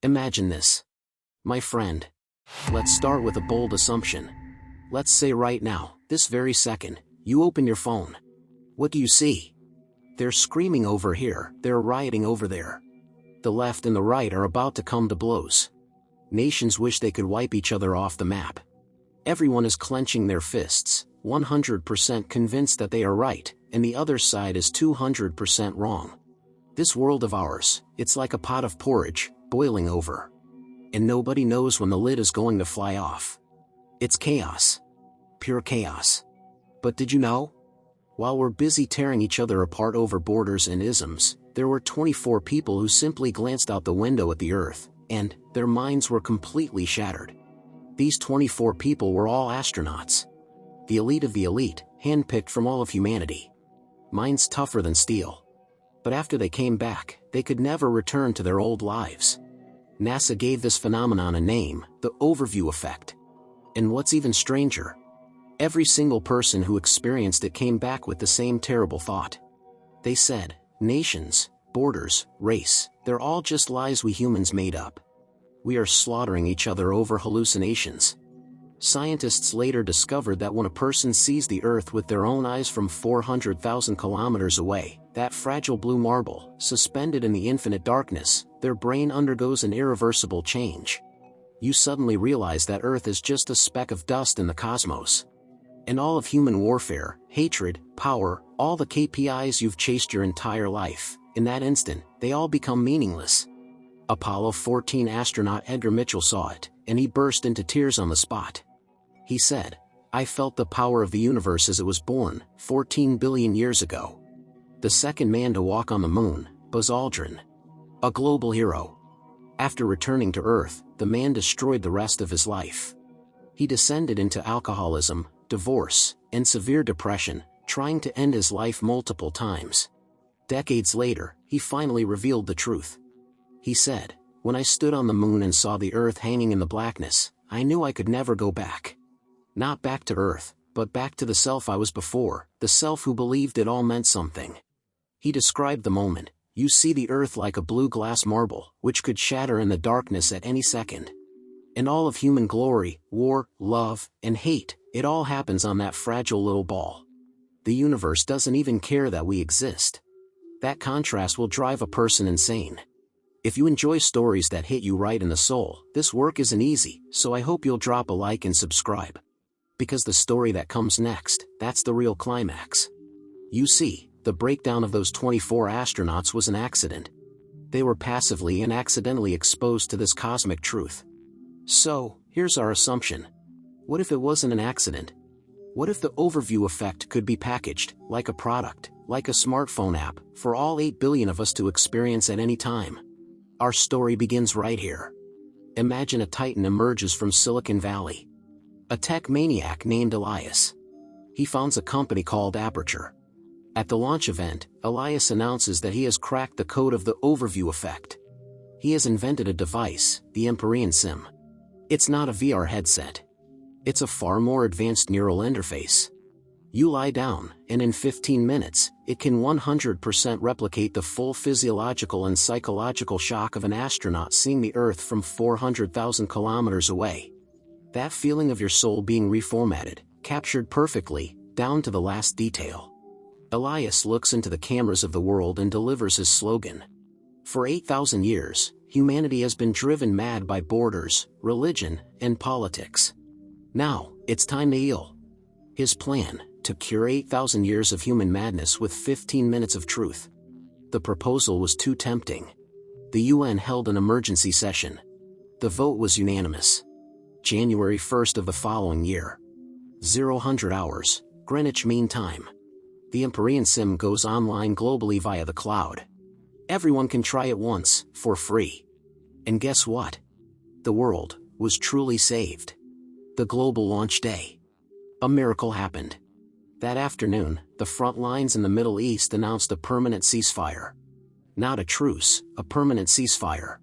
Imagine this. My friend. Let's start with a bold assumption. Let's say right now, this very second, you open your phone. What do you see? They're screaming over here, they're rioting over there. The left and the right are about to come to blows. Nations wish they could wipe each other off the map. Everyone is clenching their fists, 100% convinced that they are right, and the other side is 200% wrong. This world of ours, it's like a pot of porridge, boiling over. And nobody knows when the lid is going to fly off. It's chaos. Pure chaos. But did you know? While we're busy tearing each other apart over borders and isms, there were 24 people who simply glanced out the window at the Earth, and their minds were completely shattered. These 24 people were all astronauts. The elite of the elite, handpicked from all of humanity. Minds tougher than steel. But after they came back, they could never return to their old lives. NASA gave this phenomenon a name, the overview effect. And what's even stranger? Every single person who experienced it came back with the same terrible thought. They said, nations, borders, race, they're all just lies we humans made up. We are slaughtering each other over hallucinations. Scientists later discovered that when a person sees the Earth with their own eyes from 400,000 kilometers away, that fragile blue marble, suspended in the infinite darkness, their brain undergoes an irreversible change. You suddenly realize that Earth is just a speck of dust in the cosmos. And all of human warfare, hatred, power, all the KPIs you've chased your entire life, in that instant, they all become meaningless. Apollo 14 astronaut Edgar Mitchell saw it, and he burst into tears on the spot. He said, "I felt the power of the universe as it was born, 14 billion years ago." The second man to walk on the moon, Buzz Aldrin. A global hero. After returning to Earth, the man destroyed the rest of his life. He descended into alcoholism, divorce, and severe depression, trying to end his life multiple times. Decades later, he finally revealed the truth. He said, "When I stood on the moon and saw the Earth hanging in the blackness, I knew I could never go back. Not back to Earth, but back to the self I was before, the self who believed it all meant something." He described the moment. You see the Earth like a blue glass marble, which could shatter in the darkness at any second. And all of human glory, war, love, and hate, it all happens on that fragile little ball. The universe doesn't even care that we exist. That contrast will drive a person insane. If you enjoy stories that hit you right in the soul, this work isn't easy, so I hope you'll drop a like and subscribe. Because the story that comes next, that's the real climax. You see, the breakdown of those 24 astronauts was an accident. They were passively and accidentally exposed to this cosmic truth. So, here's our assumption. What if it wasn't an accident? What if the overview effect could be packaged, like a product, like a smartphone app, for all 8 billion of us to experience at any time? Our story begins right here. Imagine a titan emerges from Silicon Valley. A tech maniac named Elias. He founds a company called Aperture. At the launch event, Elias announces that he has cracked the code of the overview effect. He has invented a device, the Empyrean Sim. It's not a VR headset. It's a far more advanced neural interface. You lie down, and in 15 minutes, it can 100% replicate the full physiological and psychological shock of an astronaut seeing the Earth from 400,000 kilometers away. That feeling of your soul being reformatted, captured perfectly, down to the last detail. Elias looks into the cameras of the world and delivers his slogan. For 8,000 years, humanity has been driven mad by borders, religion, and politics. Now, it's time to heal. His plan, to cure 8,000 years of human madness with 15 minutes of truth. The proposal was too tempting. The UN held an emergency session. The vote was unanimous. January 1st of the following year. 0000 hours, Greenwich Mean Time. The Empyrean Sim goes online globally via the cloud. Everyone can try it once, for free. And guess what? The world was truly saved. The global launch day. A miracle happened. That afternoon, the front lines in the Middle East announced a permanent ceasefire. Not a truce, a permanent ceasefire.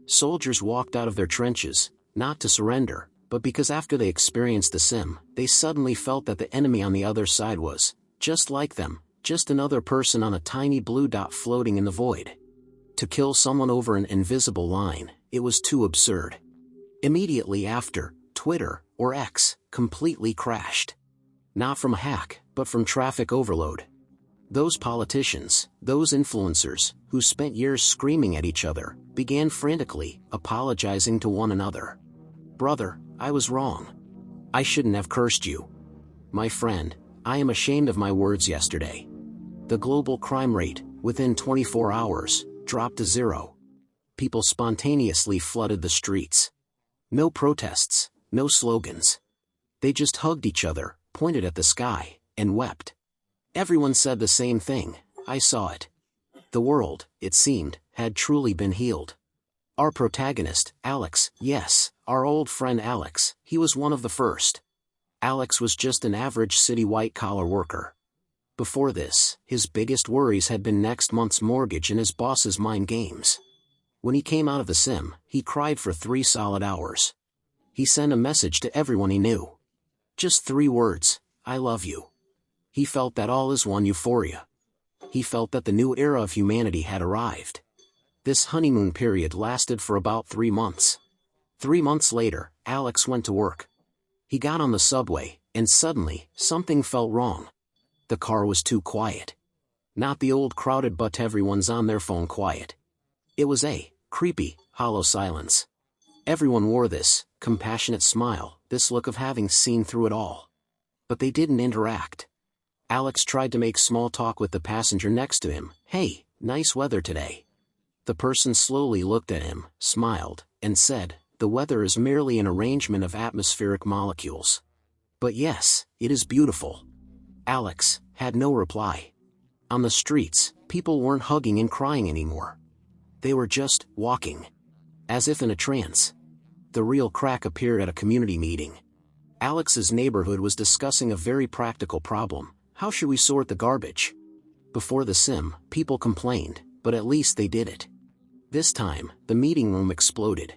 Soldiers walked out of their trenches, not to surrender, but because after they experienced the sim, they suddenly felt that the enemy on the other side was, just like them, just another person on a tiny blue dot floating in the void. To kill someone over an invisible line, it was too absurd. Immediately after, Twitter, or X, completely crashed. Not from a hack, but from traffic overload. Those politicians, those influencers, who spent years screaming at each other, began frantically apologizing to one another. "Brother, I was wrong. I shouldn't have cursed you. My friend, I am ashamed of my words yesterday." The global crime rate, within 24 hours, dropped to 0. People spontaneously flooded the streets. No protests, no slogans. They just hugged each other, pointed at the sky, and wept. Everyone said the same thing: "I saw it." The world, it seemed, had truly been healed. Our protagonist, Alex, yes, our old friend Alex, he was one of the first. Alex was just an average city white-collar worker. Before this, his biggest worries had been next month's mortgage and his boss's mind games. When he came out of the sim, he cried for 3 solid hours. He sent a message to everyone he knew. Just 3 words: "I love you." He felt that all is one euphoria. He felt that the new era of humanity had arrived. This honeymoon period lasted for about 3 months. 3 months later, Alex went to work. He got on the subway, and suddenly, something felt wrong. The car was too quiet. Not the old crowded but everyone's on their phone quiet. It was a creepy, hollow silence. Everyone wore this compassionate smile, this look of having seen through it all. But they didn't interact. Alex tried to make small talk with the passenger next to him. "Hey, nice weather today." The person slowly looked at him, smiled, and said, "The weather is merely an arrangement of atmospheric molecules. But yes, it is beautiful." Alex had no reply. On the streets, people weren't hugging and crying anymore. They were just walking. As if in a trance. The real crack appeared at a community meeting. Alex's neighborhood was discussing a very practical problem: how should we sort the garbage? Before the sim, people complained, but at least they did it. This time, the meeting room exploded.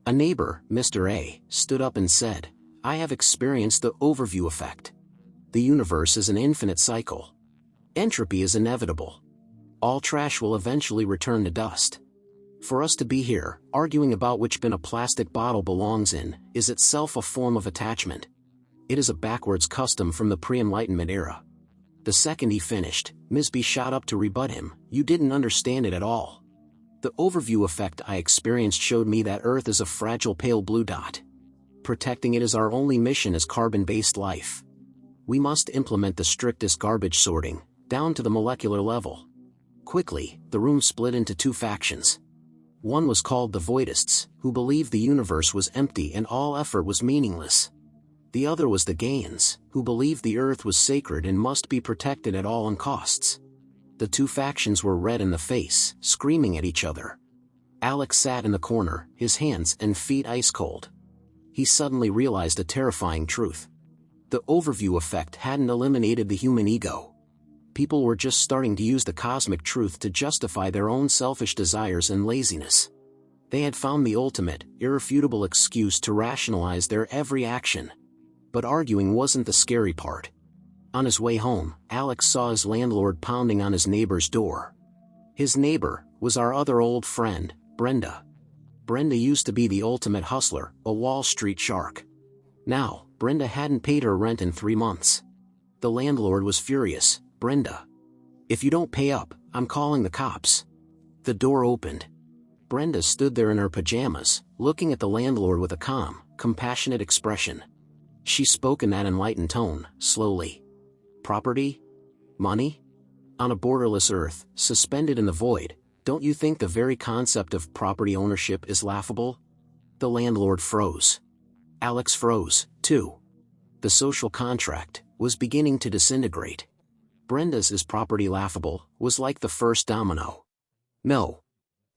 A neighbor, Mr. A, stood up and said, "I have experienced the overview effect. The universe is an infinite cycle. Entropy is inevitable. All trash will eventually return to dust. For us to be here, arguing about which bin a plastic bottle belongs in, is itself a form of attachment. It is a backwards custom from the pre-Enlightenment era." The second he finished, Ms. B shot up to rebut him: "You didn't understand it at all. The overview effect I experienced showed me that Earth is a fragile pale blue dot. Protecting it is our only mission as carbon-based life. We must implement the strictest garbage sorting, down to the molecular level." Quickly, the room split into 2 factions. One was called the Voidists, who believed the universe was empty and all effort was meaningless. The other was the Gaians, who believed the Earth was sacred and must be protected at all costs. The 2 factions were red in the face, screaming at each other. Alex sat in the corner, his hands and feet ice cold. He suddenly realized a terrifying truth. The overview effect hadn't eliminated the human ego. People were just starting to use the cosmic truth to justify their own selfish desires and laziness. They had found the ultimate, irrefutable excuse to rationalize their every action. But arguing wasn't the scary part. On his way home, Alex saw his landlord pounding on his neighbor's door. His neighbor was our other old friend, Brenda. Brenda used to be the ultimate hustler, a Wall Street shark. Now, Brenda hadn't paid her rent in 3 months. The landlord was furious. "Brenda, if you don't pay up, I'm calling the cops." The door opened. Brenda stood there in her pajamas, looking at the landlord with a calm, compassionate expression. She spoke in that enlightened tone, slowly. "Property? Money? On a borderless Earth, suspended in the void, don't you think the very concept of property ownership is laughable?" The landlord froze. Alex froze, too. The social contract was beginning to disintegrate. Brenda's "is property laughable" was like the first domino. No.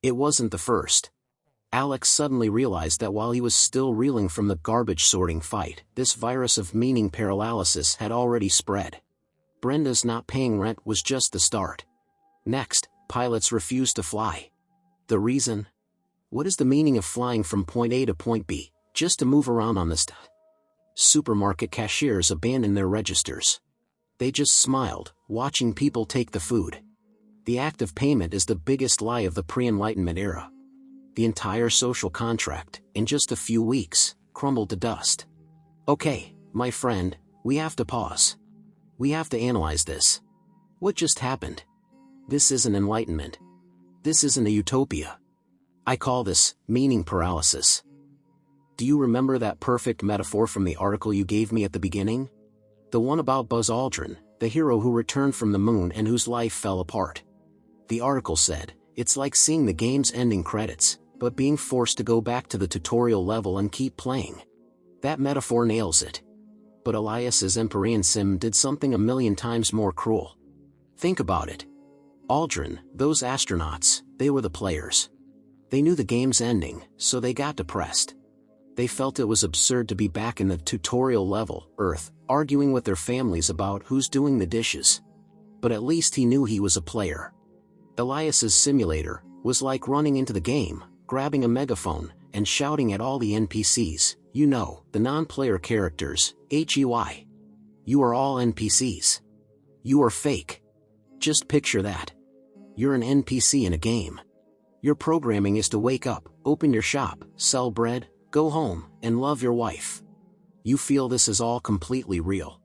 It wasn't the first. Alex suddenly realized that while he was still reeling from the garbage sorting fight, this virus of meaning paralysis had already spread. Brenda's not paying rent was just the start. Next, pilots refused to fly. The reason? What is the meaning of flying from point A to point B, just to move around on this? Supermarket cashiers abandoned their registers. They just smiled, watching people take the food. The act of payment is the biggest lie of the pre-Enlightenment era. The entire social contract, in just a few weeks, crumbled to dust. Okay, my friend, we have to pause. We have to analyze this. What just happened? This isn't enlightenment. This isn't a utopia. I call this meaning paralysis. Do you remember that perfect metaphor from the article you gave me at the beginning? The one about Buzz Aldrin, the hero who returned from the moon and whose life fell apart. The article said, it's like seeing the game's ending credits, but being forced to go back to the tutorial level and keep playing. That metaphor nails it. But Elias's Empyrean sim did something a million times more cruel. Think about it. Aldrin, those astronauts, they were the players. They knew the game's ending, so they got depressed. They felt it was absurd to be back in the tutorial level, Earth, arguing with their families about who's doing the dishes. But at least he knew he was a player. Elias's simulator was like running into the game, grabbing a megaphone, and shouting at all the NPCs, you know, the non-player characters, HEY. You are all NPCs. You are fake. Just picture that. You're an NPC in a game. Your programming is to wake up, open your shop, sell bread, go home, and love your wife. You feel this is all completely real.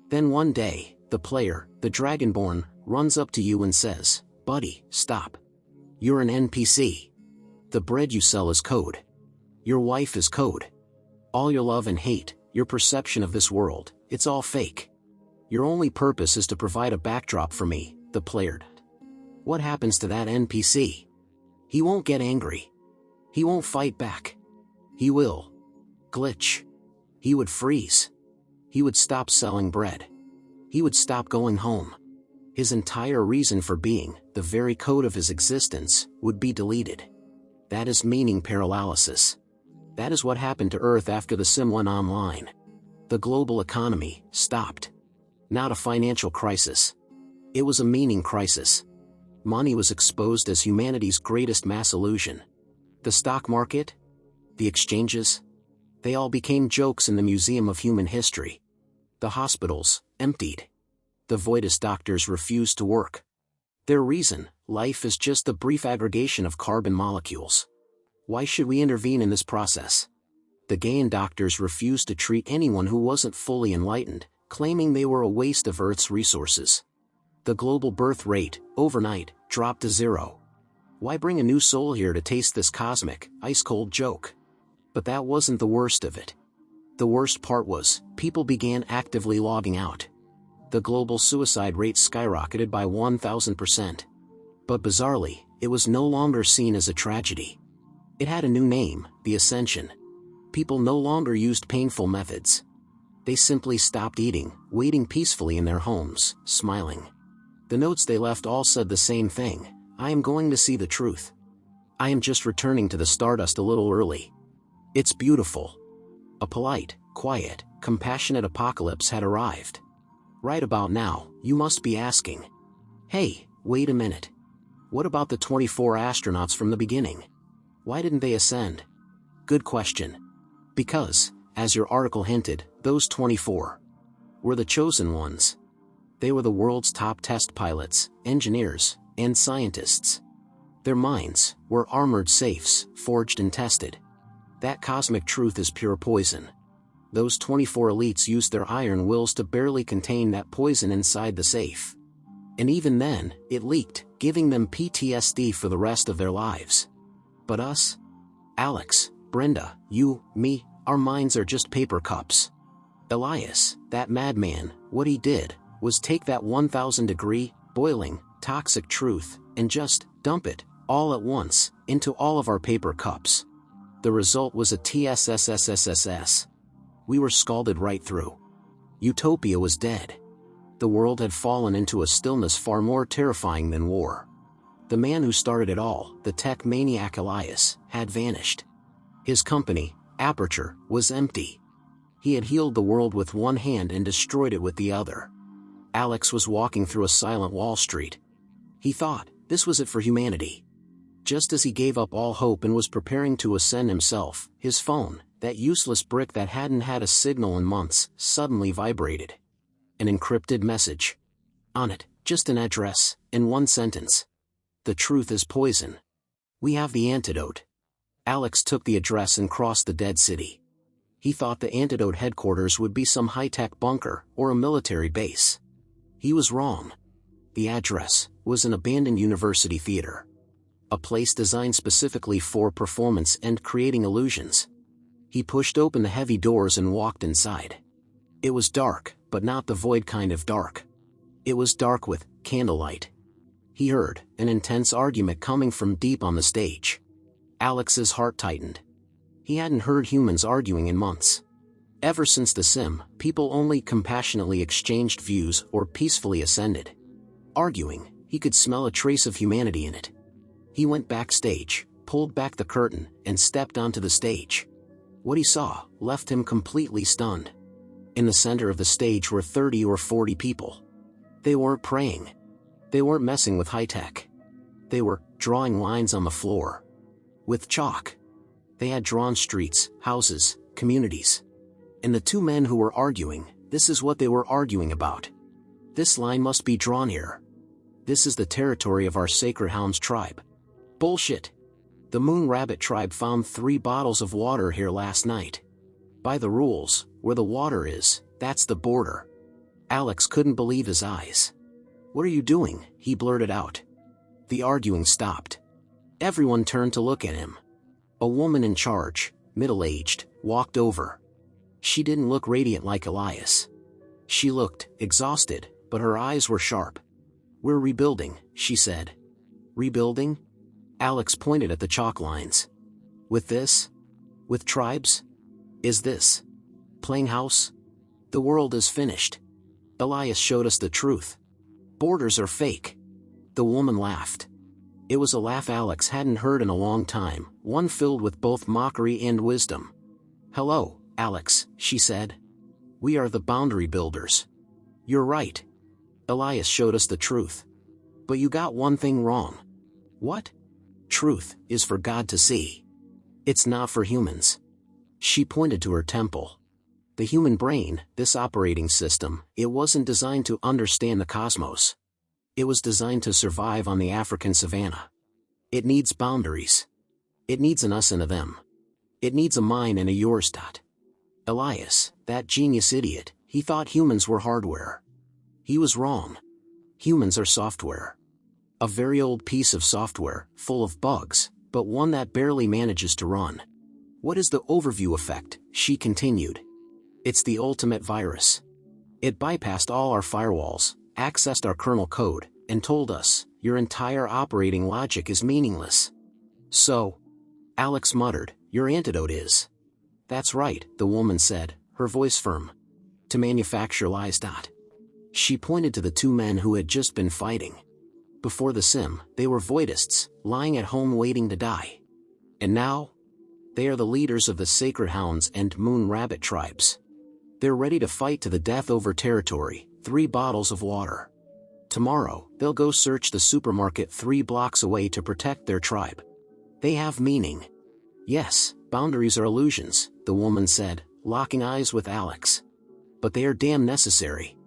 Then one day, the player, the Dragonborn, runs up to you and says, buddy, stop. You're an NPC. The bread you sell is code. Your wife is code. All your love and hate, your perception of this world, it's all fake. Your only purpose is to provide a backdrop for me, the player. What happens to that NPC? He won't get angry. He won't fight back. He will glitch. He would freeze. He would stop selling bread. He would stop going home. His entire reason for being, the very code of his existence, would be deleted. That is meaning paralysis. That is what happened to Earth after the sim went online. The global economy stopped. Not a financial crisis. It was a meaning crisis. Money was exposed as humanity's greatest mass illusion. The stock market? The exchanges? They all became jokes in the Museum of Human History. The hospitals, emptied. The voidist doctors refused to work. Their reason, life is just a brief aggregation of carbon molecules. Why should we intervene in this process? The Gaian doctors refused to treat anyone who wasn't fully enlightened, claiming they were a waste of Earth's resources. The global birth rate, overnight, dropped to 0. Why bring a new soul here to taste this cosmic, ice-cold joke? But that wasn't the worst of it. The worst part was, people began actively logging out. The global suicide rate skyrocketed by 1,000%. But bizarrely, it was no longer seen as a tragedy. It had a new name, the Ascension. People no longer used painful methods. They simply stopped eating, waiting peacefully in their homes, smiling. The notes they left all said the same thing: I am going to see the truth. I am just returning to the stardust a little early. It's beautiful. A polite, quiet, compassionate apocalypse had arrived. Right about now, you must be asking, hey, wait a minute. What about the 24 astronauts from the beginning? Why didn't they ascend? Good question. Because, as your article hinted, those 24 were the chosen ones. They were the world's top test pilots, engineers, and scientists. Their minds were armored safes, forged and tested. That cosmic truth is pure poison. Those 24 elites used their iron wills to barely contain that poison inside the safe. And even then, it leaked, giving them PTSD for the rest of their lives. But us? Alex, Brenda, you, me, our minds are just paper cups. Elias, that madman, what he did was take that 1,000-degree, boiling, toxic truth, and just dump it, all at once, into all of our paper cups. The result was a TSSSSSS. We were scalded right through. Utopia was dead. The world had fallen into a stillness far more terrifying than war. The man who started it all, the tech maniac Elias, had vanished. His company, Aperture, was empty. He had healed the world with one hand and destroyed it with the other. Alex was walking through a silent Wall Street. He thought, this was it for humanity. Just as he gave up all hope and was preparing to ascend himself, his phone, that useless brick that hadn't had a signal in months, suddenly vibrated. An encrypted message. On it, just an address, in one sentence. The truth is poison. We have the antidote. Alex took the address and crossed the dead city. He thought the antidote headquarters would be some high-tech bunker or a military base. He was wrong. The address was an abandoned university theater. A place designed specifically for performance and creating illusions. He pushed open the heavy doors and walked inside. It was dark, but not the void kind of dark. It was dark with candlelight. He heard an intense argument coming from deep on the stage. Alex's heart tightened. He hadn't heard humans arguing in months. Ever since the sim, people only compassionately exchanged views or peacefully ascended. Arguing, he could smell a trace of humanity in it. He went backstage, pulled back the curtain, and stepped onto the stage. What he saw left him completely stunned. In the center of the stage were 30 or 40 people. They weren't praying. They weren't messing with high-tech. They were drawing lines on the floor. With chalk. They had drawn streets, houses, communities. And the two men who were arguing, this is what they were arguing about. This line must be drawn here. This is the territory of our Sacred Hounds tribe. Bullshit. The Moon Rabbit tribe found 3 bottles of water here last night. By the rules, where the water is, that's the border. Alex couldn't believe his eyes. What are you doing? He blurted out. The arguing stopped. Everyone turned to look at him. A woman in charge, middle-aged, walked over. She didn't look radiant like Elias. She looked exhausted, but her eyes were sharp. We're rebuilding, she said. Rebuilding? Alex pointed at the chalk lines. With this? With tribes? Is this playing house? The world is finished. Elias showed us the truth. Borders are fake. The woman laughed. It was a laugh Alex hadn't heard in a long time, one filled with both mockery and wisdom. Hello, Alex, she said. We are the boundary builders. You're right. Elias showed us the truth. But you got one thing wrong. What? Truth is for God to see. It's not for humans. She pointed to her temple. The human brain, this operating system, it wasn't designed to understand the cosmos. It was designed to survive on the African savanna. It needs boundaries. It needs an us and a them. It needs a mine and a yours. Elias, that genius idiot, he thought humans were hardware. He was wrong. Humans are software. A very old piece of software, full of bugs, but one that barely manages to run. What is the overview effect? She continued. It's the ultimate virus. It bypassed all our firewalls, accessed our kernel code, and told us, your entire operating logic is meaningless. So, Alex muttered, your antidote is. That's right, the woman said, her voice firm. To manufacture lies. She pointed to the 2 men who had just been fighting. Before the sim, they were voidists, lying at home waiting to die. And now? They are the leaders of the Sacred Hounds and Moon Rabbit tribes. They're ready to fight to the death over territory, 3 bottles of water. Tomorrow, they'll go search the supermarket 3 blocks away to protect their tribe. They have meaning. Yes, boundaries are illusions, the woman said, locking eyes with Alex. But they are damn necessary.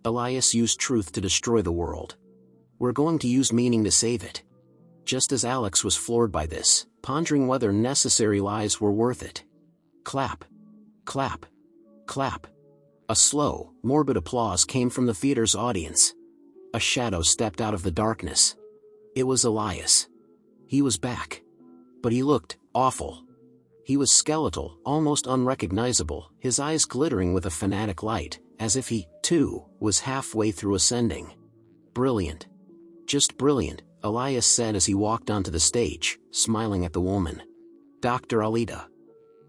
Elias used truth to destroy the world. We're going to use meaning to save it. Just as Alex was floored by this, pondering whether necessary lies were worth it. Clap. Clap. Clap. A slow, morbid applause came from the theater's audience. A shadow stepped out of the darkness. It was Elias. He was back. But he looked awful. He was skeletal, almost unrecognizable, his eyes glittering with a fanatic light, as if he, too, was halfway through ascending. Brilliant. Just brilliant, Elias said as he walked onto the stage, smiling at the woman. Dr. Alita.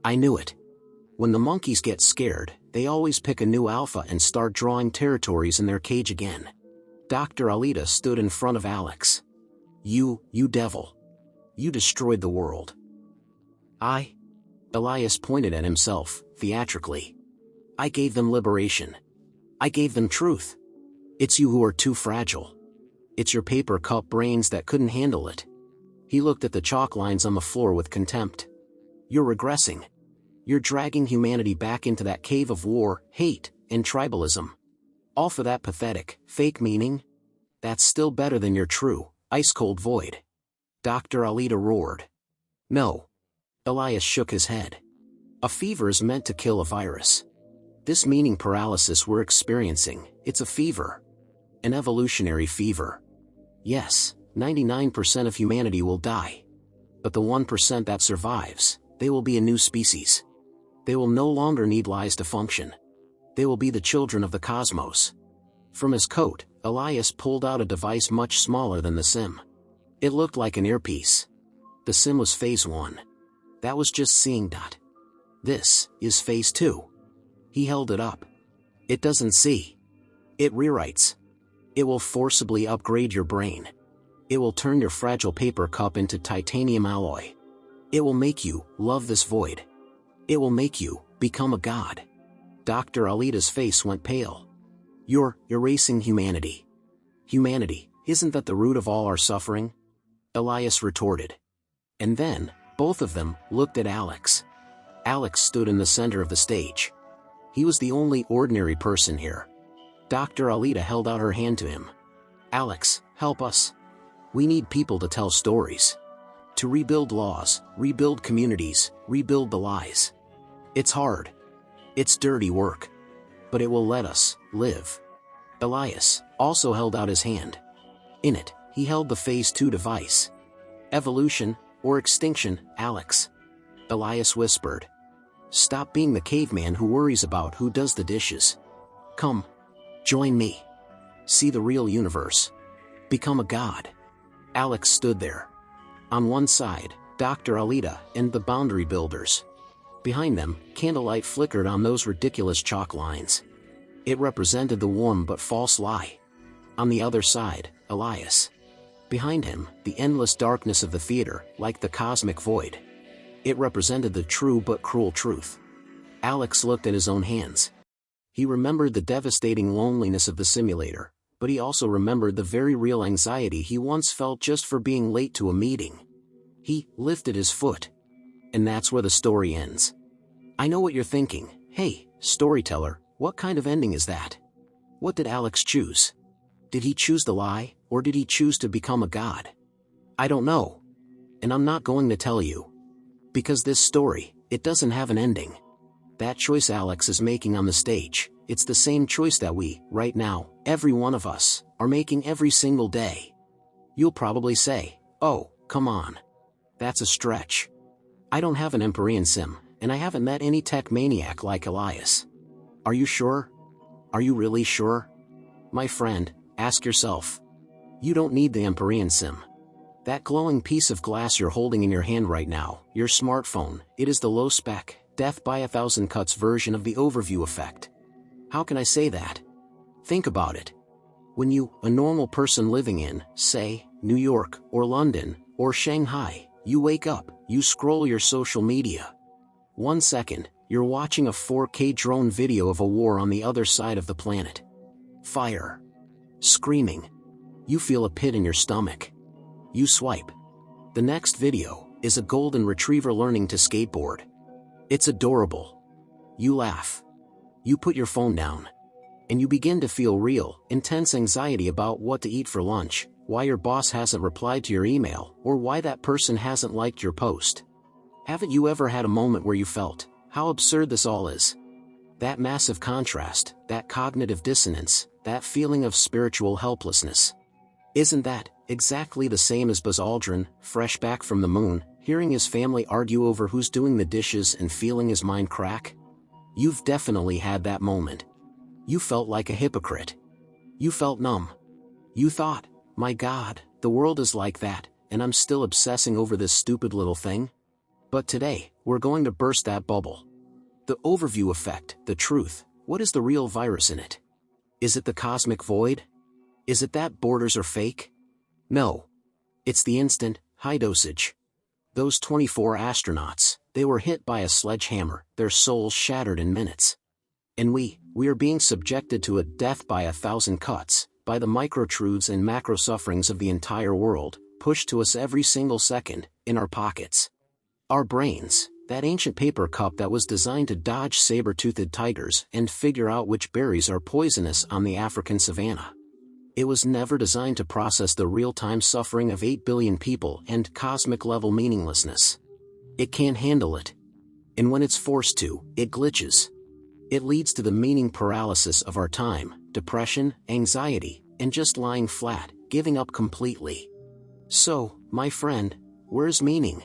I knew it. When the monkeys get scared, they always pick a new alpha and start drawing territories in their cage again. Dr. Alita stood in front of Alex. You devil. You destroyed the world. Elias pointed at himself, theatrically. I gave them liberation. I gave them truth. It's you who are too fragile. It's your paper cup brains that couldn't handle it. He looked at the chalk lines on the floor with contempt. You're regressing. You're dragging humanity back into that cave of war, hate, and tribalism. All for that pathetic, fake meaning? That's still better than your true, ice-cold void. Dr. Alita roared. No. Elias shook his head. A fever is meant to kill a virus. This meaning paralysis we're experiencing, it's a fever. An evolutionary fever. Yes, 99% of humanity will die. But the 1% that survives, they will be a new species. They will no longer need lies to function. They will be the children of the cosmos. From his coat, Elias pulled out a device much smaller than the SIM. It looked like an earpiece. The SIM was phase 1. That was just seeing. This is phase 2. He held it up. It doesn't see. It rewrites. It will forcibly upgrade your brain. It will turn your fragile paper cup into titanium alloy. It will make you love this void. It will make you become a god. Dr. Alita's face went pale. You're erasing humanity. Humanity, isn't that the root of all our suffering? Elias retorted. And then, both of them looked at Alex. Alex stood in the center of the stage. He was the only ordinary person here. Dr. Alita held out her hand to him. Alex, help us. We need people to tell stories. To rebuild laws, rebuild communities, rebuild the lies. It's hard. It's dirty work. But it will let us live. Elias also held out his hand. In it, he held the phase 2 device. Evolution, or extinction, Alex. Elias whispered. Stop being the caveman who worries about who does the dishes. Come. Join me. See the real universe. Become a god. Alex stood there. On one side, Dr. Alita and the boundary builders. Behind them, candlelight flickered on those ridiculous chalk lines. It represented the warm but false lie. On the other side, Elias. Behind him, the endless darkness of the theater, like the cosmic void. It represented the true but cruel truth. Alex looked at his own hands. He remembered the devastating loneliness of the simulator, but he also remembered the very real anxiety he once felt just for being late to a meeting. He lifted his foot. And that's where the story ends. I know what you're thinking. Hey, storyteller, what kind of ending is that? What did Alex choose? Did he choose the lie, or did he choose to become a god? I don't know. And I'm not going to tell you. Because this story, it doesn't have an ending. That choice Alex is making on the stage, it's the same choice that we, right now, every one of us, are making every single day. You'll probably say, oh, come on. That's a stretch. I don't have an Empyrean sim, and I haven't met any tech maniac like Elias. Are you sure? Are you really sure? My friend, ask yourself. You don't need the Empyrean sim. That glowing piece of glass you're holding in your hand right now, your smartphone, it is the low-spec, death by 1,000 cuts version of the overview effect. How can I say that? Think about it. When you, a normal person living in, say, New York, or London, or Shanghai, you wake up, you scroll your social media. 1 second, you're watching a 4K drone video of a war on the other side of the planet. Fire. Screaming. You feel a pit in your stomach. You swipe. The next video is a golden retriever learning to skateboard. It's adorable. You laugh. You put your phone down. And you begin to feel real, intense anxiety about what to eat for lunch, why your boss hasn't replied to your email, or why that person hasn't liked your post. Haven't you ever had a moment where you felt, how absurd this all is? That massive contrast, that cognitive dissonance, that feeling of spiritual helplessness. Isn't that exactly the same as Buzz Aldrin, fresh back from the moon, hearing his family argue over who's doing the dishes and feeling his mind crack? You've definitely had that moment. You felt like a hypocrite. You felt numb. You thought, my God, the world is like that, and I'm still obsessing over this stupid little thing? But today, we're going to burst that bubble. The overview effect, the truth, what is the real virus in it? Is it the cosmic void? Is it that borders are fake? No. It's the instant, high dosage. Those 24 astronauts, they were hit by a sledgehammer, their souls shattered in minutes. And we are being subjected to a death by 1,000 cuts, by the microtruths and macro sufferings of the entire world, pushed to us every single second, in our pockets. Our brains, that ancient paper cup that was designed to dodge saber-toothed tigers and figure out which berries are poisonous on the African savanna. It was never designed to process the real-time suffering of 8 billion people and cosmic-level meaninglessness. It can't handle it. And when it's forced to, it glitches. It leads to the meaning paralysis of our time, depression, anxiety, and just lying flat, giving up completely. So, my friend, where's meaning?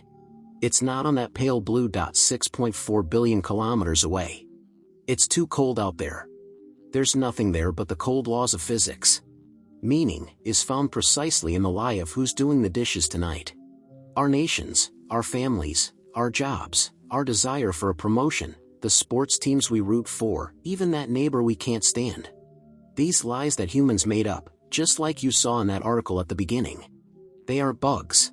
It's not on that pale blue dot 6.4 billion kilometers away. It's too cold out there. There's nothing there but the cold laws of physics. Meaning is found precisely in the lie of who's doing the dishes tonight. Our nations, our families, our jobs, our desire for a promotion, the sports teams we root for, even that neighbor we can't stand. These lies that humans made up, just like you saw in that article at the beginning. They are bugs.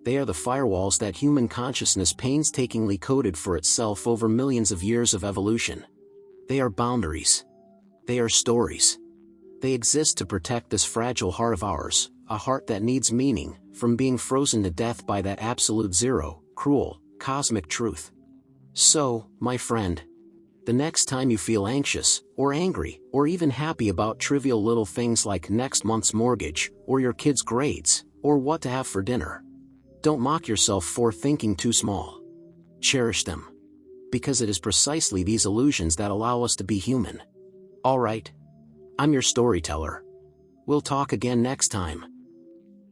They are the firewalls that human consciousness painstakingly coded for itself over millions of years of evolution. They are boundaries. They are stories. They exist to protect this fragile heart of ours, a heart that needs meaning, from being frozen to death by that absolute zero, cruel, cosmic truth. So, my friend, the next time you feel anxious, or angry, or even happy about trivial little things like next month's mortgage, or your kids' grades, or what to have for dinner, don't mock yourself for thinking too small. Cherish them. Because it is precisely these illusions that allow us to be human. Alright. I'm your storyteller. We'll talk again next time.